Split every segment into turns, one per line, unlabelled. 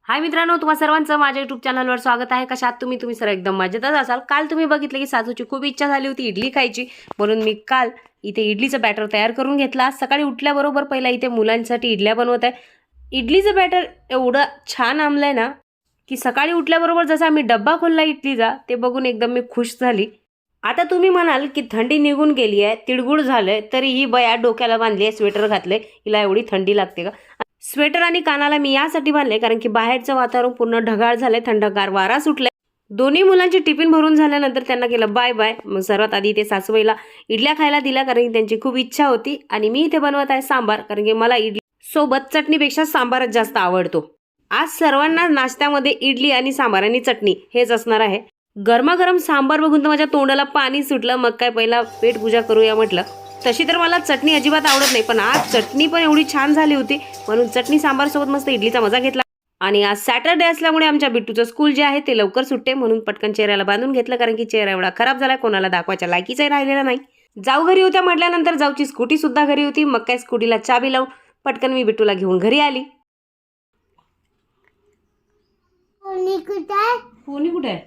हाय मित्रांनो, तुम्हा सर्वांचं माझ्या यूट्यूब चॅनलवर स्वागत आहे। कशा आहात तुम्ही सर्व एकदम मजेतच असाल। काल तुम्ही बघितले की सासूची खूप इच्छा झाली होती इडली खायची, म्हणून मी काल इथे इडलीचं बॅटर तयार करून घेतला। सकाळी उठल्याबरोबर पहिला इथे मुलांसाठी इडल्या बनवत आहे। इडलीचं बॅटर एवढं छान आमलंय ना की सकाळी उठल्याबरोबर जसा मी डब्बा खोलला इडलीचा ते बघून एकदम मी खुश झाली। आता तुम्ही म्हणाल की थंडी निघून गेली आहे, तिळगुळ झालंय, तरी ही बया डोक्याला बांधली आहे, स्वेटर घातले, हिला एवढी थंडी लागते का? स्वेटर आणि कानाला मी यासाठी बांधले कारण की बाहेरचं वातावरण पूर्ण ढगाळ झालंय, थंडगार वारा सुटलाय। दोन्ही मुलांची टिफिन भरून झाल्यानंतर त्यांना केलं बाय बाय। मग सर्वात आधी इथे सासूबाईला इडल्या खायला दिल्या कारण की त्यांची खूप इच्छा होती, आणि मी इथे बनवत आहे सांबार कारण की मला इडली सोबत चटणीपेक्षा सांबारच जास्त आवडतो। आज सर्वांना नाश्त्यामध्ये इडली आणि सांबार आणि चटणी हेच असणार आहे। गरमागरम सांबार बघून तर माझ्या तोंडाला पाणी सुटलं। मग काय पहिला पेट पूजा करूया म्हटलं। तशी तर मला चटणी अजिबात आवडत नाही, पण आज चटणी पण एवढी छान झाली होती म्हणून चटणी सांबार सोबत मस्त इडलीचा मजा घेतला। आणि आज सॅटरडे असल्यामुळे आमच्या बिट्टूचं स्कूल जे आहे ते लवकर सुटते, म्हणून पटकन चेहऱ्याला बांधून घेतलं कारण की चेहरा एवढा खराब झाला कोणाला दाखवायच्या लायकीचाही राहिलेला नाही। जाऊ घरी होत्या म्हटल्यानंतर जाऊची स्कूटी सुद्धा घरी होती। मग काय स्कूटीला चाबी लावून पटकन मी बिट्टूला घेऊन घरी आली। पोनी कुठे आहे?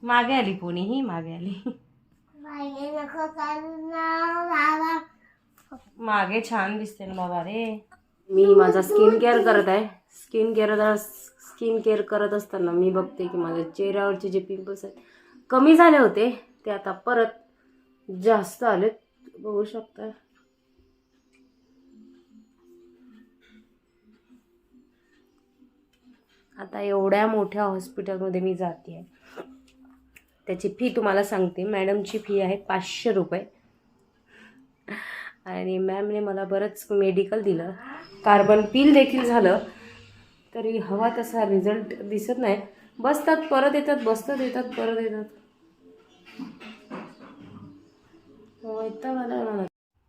मागे आली पोनी, ही मागे आली। मागे छान दिसते ना बाबा रे। मी माझा स्किन केअर करत आहे। स्किन केअर करत असताना मी बघते की माझ्या चेहऱ्यावरचे जे पिंपल्स आहेत कमी झाले होते ते आता परत जास्त आलेत, बघू शकता। आता एवढ्या मोठ्या हॉस्पिटलमध्ये मी जाते आहे, त्याची फी तुम्हाला सांगते। मॅडमची फी आहे 500 रुपये, आणि मॅमने मला बरंच मेडिकल दिलं, कार्बन पील देखील झालं, तरी हवा तसा रिझल्ट दिसत नाही। बसतात परत येतात, बसतात येतात परत येतात।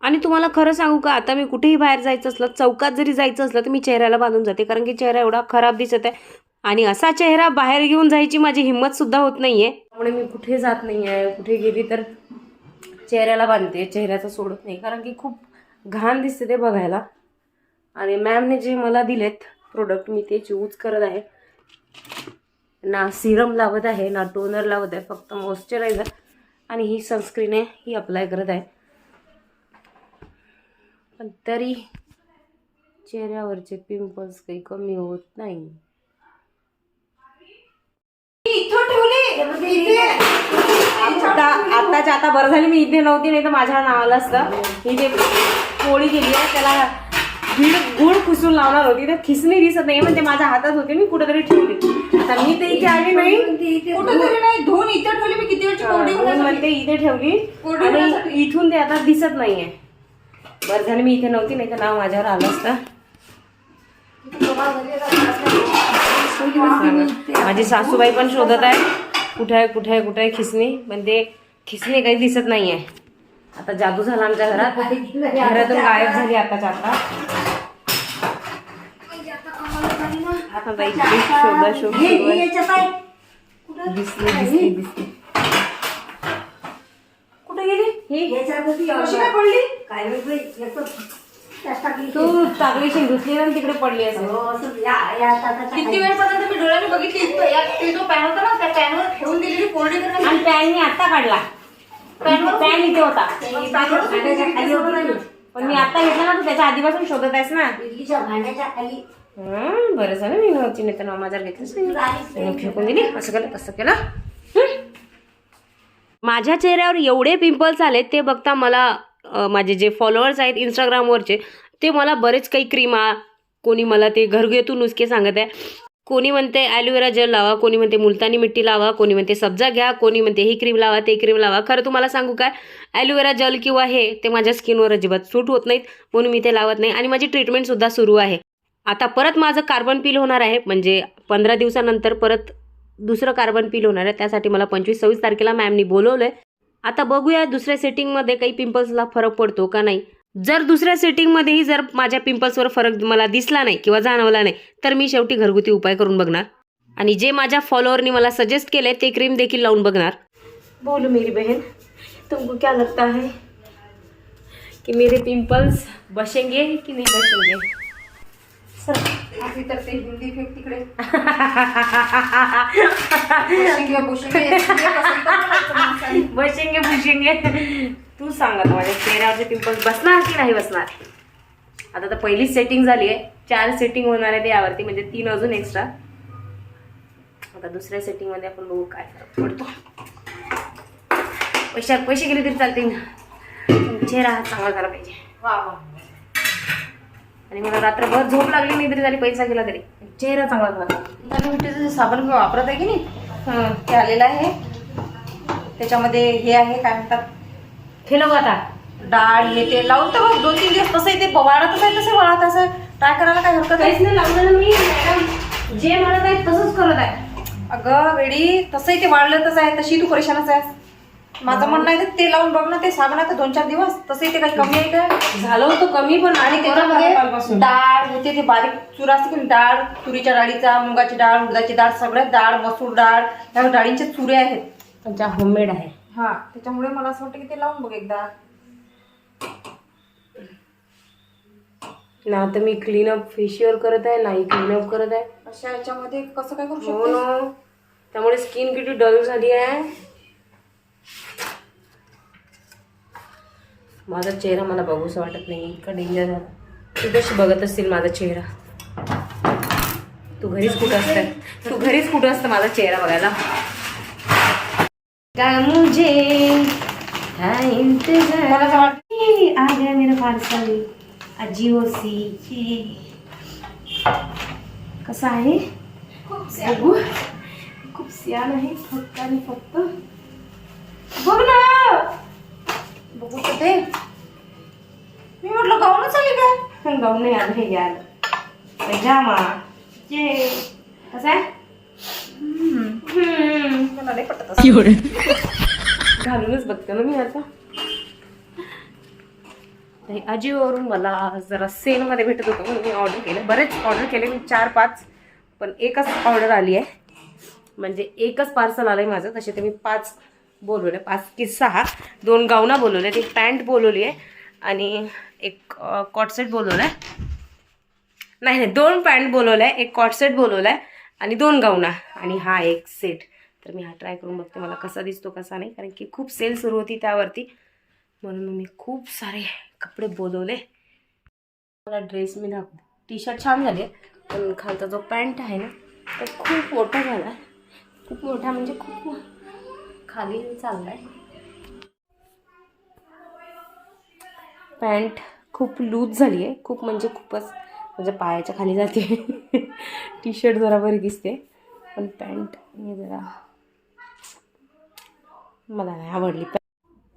आणि तुम्हाला खरं सांगू का, आता मी कुठेही बाहेर जायचं असलं, चौकात जरी जायचं असलं तर मी चेहऱ्याला बांधून जाते कारण की चेहरा एवढा खराब दिसत आहे, आणि असा चेहरा बाहेर घेऊन जायची माझी हिंमत सुद्धा होत नाहीये। त्यामुळे मी कुठे जात नाही आहे, कुठे गेली तर चेहऱ्याला बांधते, चेहऱ्याचं सोडत नाही कारण की खूप घाण दिसते ते बघायला। आणि मॅमने जे मला दिलेत प्रोडक्ट मी तेच यूज करत आहे। ना सिरम लावत आहे ना टोनर लावत आहे, फक्त मॉइश्चरायझर आणि ही सनस्क्रीन आहे ही अप्लाय करत आहे। पण तरी चेहऱ्यावरचे पिंपल्स काही कमी होत नाही। आताच्या आता बरं झाली मी इथे नव्हती, नाही तर माझ्या नावाला असतं। ही जे पोळी केली आहे त्याला गुळ खुसून लावणार होती, तर खिसणी दिसत नाही म्हणजे माझ्या हातात होते, मी कुठेतरी ठेवली। आता मी ते इथे आली नाही,
कुठेतरी नाही धुवून इथे ठेवली मी, किती वेळची कोरडी
म्हणते इथे ठेवली आणि इथून ते आता दिसत नाहीये। बरं झालं मी इथे नव्हती, नाही तर नाव माझ्यावर आलं असतं। माझी सासूबाई पण शोधत आहे कुठे आहे कुठे आहे कुठे आहे खिसणी, पण ते खिसणी काही दिसत नाहीये। आता जादू झाला आमच्या घरात, घरातून गायब झाली आताच्या आता। शोधा शोध दिसली कुठे गेली पडली तू टाकली धुतली ना तिकडे पडली असेल।
किती वेळपर्यंत मी डोळ्याने बघितली, तो पॅन होता ना त्या पॅनवर ठेवून दिलेली कोरडी करण्याची,
आणि पॅन मी आता काढला, पॅन इथे होता पण मी आता घेतला ना, तू त्याच्या आधीपासून शोधत आहेस ना
इडलीच्या भांड्याच्या खाली।
बरं झालं मी नव्हती, नाही तर नाव माझ्यावर घेतलंच फेकून दिली। असं केलं तसं केलं। माझ्या चेहऱ्यावर एवढे पिंपल्स आले ते बघता मला माझे जे फॉलोअर्स आहेत इंस्टाग्रामवरचे ते मला बरेच काही क्रीमा, कोणी मला ते घरगुती नुसके सांगत आहे, कोणी म्हणते ॲलोवेरा जेल लावा, कोणी म्हणते मुलतानी मिट्टी लावा, कोणी म्हणते सब्जा घ्या, कोणी म्हणते ही क्रीम लावा ते क्रीम लावा। खरं तुम्हाला सांगू काय, ॲलोवेरा जेल किंवा हे ते माझ्या स्किनवर अजिबात सूट होत नाहीत, म्हणून मी ते लावत नाही। आणि माझी ट्रीटमेंटसुद्धा सुरू आहे। आता परत माझं कार्बन पील होणार आहे, म्हणजे 15 दिवसानंतर परत दुसरं कार्बन पील होणार आहे। त्यासाठी मला 25-26 तारखेला मॅमनी बोलवलंय। आता बघूया दुसऱ्या सेटिंगमध्ये काही पिंपल्सला फरक पडतो का नाही। जर दुसऱ्या सेटिंगमध्येही जर माझ्या पिंपल्सवर फरक मला दिसला नाही किंवा जाणवला नाही तर मी शेवटी घरगुती उपाय करून बघणार, आणि जे माझ्या फॉलोअरनी मला सजेस्ट केले ते क्रीम देखील लावून बघणार। बोलो मेरी बहन, तुमको क्या लगता है कि मेरे पिंपल्स बचेंगे कि नहीं बचेंगे? सर
अशी तर ते हिंदी फेक तिकडे बुशिंगे
बसेंगे बुशिंगे. तू सांग आता माझ्या चेहऱ्यावरचे पिंपल्स बसणार की नाही बसणार. आता तर पहिलीच सेटिंग झाली आहे. 4 सेटिंग होणार आहे यावरती, म्हणजे 3 अजून एक्स्ट्रा. आता दुसऱ्या सेटिंग मध्ये आपण बघू काय फरक पडतो. पैसे गेले तरी चालतील, चेहरा चांगला झाला पाहिजे.
वा वा.
आणि मला रात्रभर झोप लागली नाही तरी झाली, पैसा गेला तरी चेहरा चांगला झाला.
विटेचं साबण वापरत आहे की नाही, ते आलेलं आहे. त्याच्यामध्ये हे आहे काय म्हणतात,
केलं का आता
डाळ हे ते लावून तर बघ 2-3 दिवस तसंही ते वाढतच आहे. तसे वाढत असं ट्राय करायला काय हरकत आहे.
काहीच नाही लावलं मी मॅडम, जे म्हणत आहे तसंच करत आहे.
अगं वेडी, तसंही ते वाढलंच आहे, तशी तू परेशानच आहे. माझं म्हणणं आहे ते लावून बघ ना, ते साबण आहे 2-4 दिवस, तसंही ते काही कमी आहे का.
झालं होतं कमी, पण
आणि त्याच्यामध्ये डाळ होते, ते बारीक चुरा असते की डाळ, तुरीच्या डाळीचा, मुगाची डाळ, उडदाची डाळ, सगळ्यात डाळ, मसूर डाळ, ह्या डाळींचे चुरे आहेत.
त्यांच्या होममेड आहे.
हा, त्याच्यामुळे मला असं वाटतं की ते लावून बघ एकदा.
ना तर मी क्लीनअप फेशियल करत आहे, नाही क्लीनअप करत आहे.
अशा याच्यामध्ये कसं काय करू
हो
शकतो.
ना, त्यामुळे स्किन किती डल झाली आहे. माझा चेहरा मला बघूसं वाटत नाही, इतका डेंजर झाला. तू कशी बघत असतील माझा चेहरा. तू घरीच कुठं असतं माझा चेहरा बघायला. क्या मुझे है इंतजार,
मला असं वाटतं
आ गया मेरा पार्सल अजिओ सी. कसा आहे बघू. खूप सियान आहे फक्त आणि फक्त. बघ ना,
बघू तर ते. मी म्हटलं गाऊनच आली काय.
गाऊन नाही आलं, हे आलं पैजामा. जे कसं आहे
मला नाही पटत असं.
घालूनच बघते ना मी आता. अजिओवरून मला जरा सेलमध्ये भेटत होतं म्हणून मी ऑर्डर केलं. बरेच ऑर्डर केले मी, 4-5, पण एकच ऑर्डर आली आहे. म्हणजे एकच पार्सल आलं आहे माझं. तसे ते मी 5 बोलवले, 5 की 6. 2 गाऊना बोलवले, एक पॅन्ट बोलवली आहे आणि एक कॉटसेट बोलवला आहे. नाही 2 पॅन्ट बोलवलं आहे, एक कॉटसेट बोलवला आहे आणि 2 गाऊना आणि हा एक सेट. तर मी हा ट्राय करून बघते मला कसा दिसतो कसा नाही, कारण की खूप सेल सुरू होती त्यावरती, म्हणून मी खूप सारे कपडे बोलवले. मला ड्रेस मी दाखवते. टी शर्ट छान झाले, पण खालचा जो पॅन्ट आहे ना तो खूप मोठा झाला. खूप मोठा म्हणजे खूप खाली चालला आहे. पॅन्ट खूप लूज झाली आहे, खूप म्हणजे खूपच, म्हणजे पायाच्या खाली जाते. टी शर्ट जरा बरी दिसते, पण पॅन्ट मी जरा मला नाही आवडली.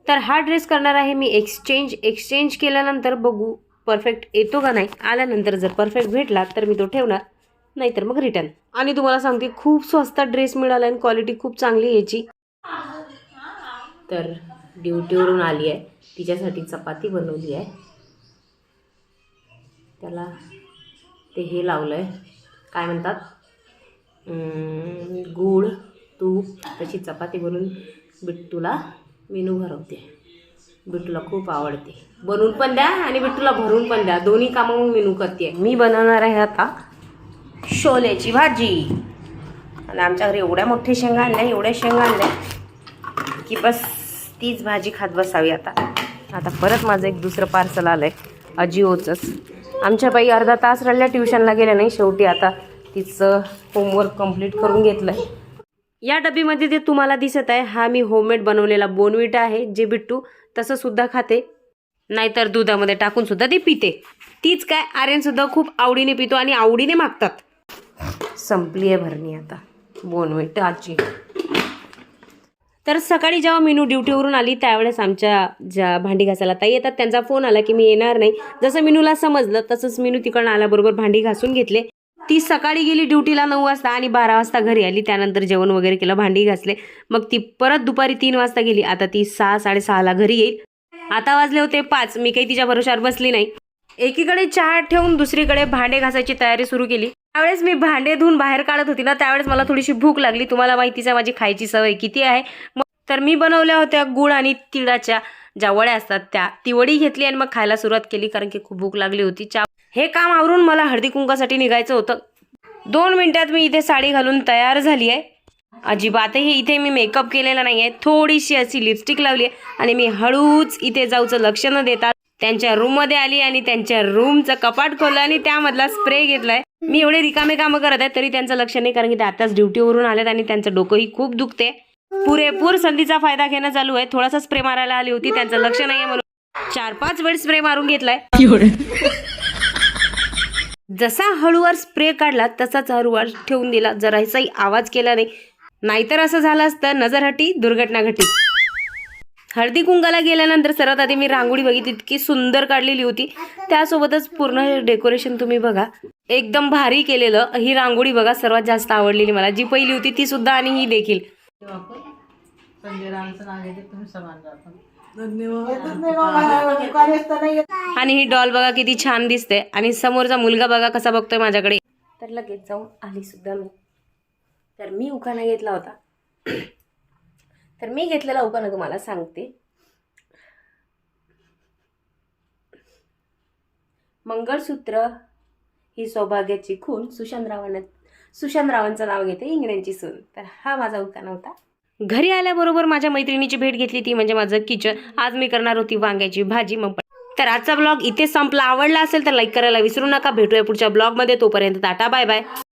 तर हा ड्रेस करणार आहे मी एक्सचेंज केल्यानंतर बघू परफेक्ट येतो का नाही. आल्यानंतर जर परफेक्ट भेटला तर मी तो ठेवणार, नाहीतर मग रिटर्न. आणि तुम्हाला सांगते खूप स्वस्तात ड्रेस मिळाला आणि क्वालिटी खूप चांगली याची. तर ड्युटीवरून आली आहे, तिच्यासाठी चपाती बनवली आहे. त्याला ते हे लावलं आहे, काय म्हणतात, गूळ तूप, तशी चपाती बनवून बिट्टूला मेनू भरवते. बिट्टूला खूप आवडते. बनवून पण द्या आणि बिट्टूला भरून पण द्या, दोन्ही कामं मग मेनू करते. मी बनवणार आहे आता शोल्याची भाजी. आणि आमच्या घरी एवढ्या मोठ्या शेंगा आणल्या की बस तीच भाजी खात बसावी. आता परत माझं एक दुसरं पार्सल आलं आहे अजिओचंच. आमच्या बाई अर्धा तास रडल्या, ट्युशनला गेल्या नाही. शेवटी आता तिचं होमवर्क कंप्लीट करून घेतलं आहे. या डबीमध्ये जे तुम्हाला दिसत आहे हा मी होममेड बनवलेला बोर्नव्हिटा आहे, जे बिट्टू तसं सुद्धा खाते, नाहीतर दुधामध्ये टाकून सुद्धा ती पिते. तीच काय आर्यन सुद्धा खूप आवडीने पितो आणि आवडीने मागतात. संपली आहे भरणी आता बोर्नव्हिटाची. तर सकाळी जेव्हा मीनू ड्युटीवरून आली त्यावेळेस आमच्या ज्या भांडी घासायला ताई येतात त्यांचा फोन आला की मी येणार नाही. जसं मीनूला समजलं तसंच मीनू तिकडनं आल्याबरोबर भांडी घासून घेतले. ती सकाळी गेली ड्युटीला 9 वाजता आणि 12 वाजता घरी आली. त्यानंतर जेवण वगैरे केलं, भांडी घासले. मग ती परत दुपारी 3 वाजता गेली. आता ती 6-6:30ला घरी येईल. आता वाजले होते 5. मी काही तिच्या भरोशावर बसली नाही. एकीकडे चहा ठेवून दुसरीकडे भांडे घासायची तयारी सुरू केली. त्यावेळेस मी भांडे धुवून बाहेर काढत होती ना, त्यावेळेस मला थोडीशी भूक लागली. तुम्हाला माहितीच आहे माझी खायची सवय किती आहे. तर मी बनवल्या होत्या गुळ आणि तिळाच्या ज्या वड्या असतात ती वडी घेतली आणि मग खायला सुरुवात केली, कारण की खूप भूक लागली होती. हे काम आवरून मला हळदी कुंकासाठी निघायचं होतं. 2 मिनिटात मी इथे साडी घालून तयार झाली आहे. अजिबातही इथे मी मेकअप केलेला नाही आहे. थोडीशी अशी लिपस्टिक लावली आहे आणि मी हळूच इथे जाऊचं लक्ष न देता त्यांच्या रूममध्ये आली आणि त्यांच्या रूमचं कपाट खोललं आणि त्यामधला स्प्रे घेतलाय. मी एवढे रिकामे कामं करत आहे तरी त्यांचं लक्ष नाही, कारण की ते आताच ड्युटीवरून आलेत आणि त्यांचं डोकंही खूप दुखते. पुरेपूर संधीचा फायदा घेणं चालू आहे. थोडासा स्प्रे मारायला आली होती, त्यांचं लक्ष नाही आहे म्हणून 4-5 वेळ स्प्रे मारून घेतलाय. जसा हळूवार स्प्रे काढला तसाच हळूवार ठेवून दिला, जरासाही आवाज केला नाही. नाहीतर असं झालं असतं नजर हटी दुर्घटना घटी. हळदी कुंकाला गेल्यानंतर सर्वात आधी मी रांगोळी बघितली, इतकी सुंदर काढलेली होती. त्यासोबतच पूर्ण डेकोरेशन तुम्ही बघा, एकदम भारी केलेलं. ही रांगोळी बघा सर्वात जास्त आवडलेली मला, जी पहिली होती ती सुद्धा आणि ही देखील. आणि ही डॉल बघा किती छान दिसते आणि समोरचा मुलगा बघा कसा बघतोय माझ्याकडे. तर लगेच जाऊन आली सुद्धा मी. तर मी उखाणा घेतला होता. तर मी घेतलेला उखाणा तुम्हाला सांगते. मंगळसूत्र ही सौभाग्याची खून, सुशांतरावांचं नाव घेते इंगळ्यांची सून. तर हा माझा उखाणा होता. घरी आल्याबरोबर माझ्या मैत्रिणीची भेट घेतली, ती म्हणजे माझं किचन. आज मी करणार होती वांग्याची भाजी. मग तर आजचा ब्लॉग इथे संपला. आवडला असेल तर लाईक करायला विसरू नका. भेटूया पुढच्या ब्लॉगमध्ये. तोपर्यंत टाटा बाय बाय.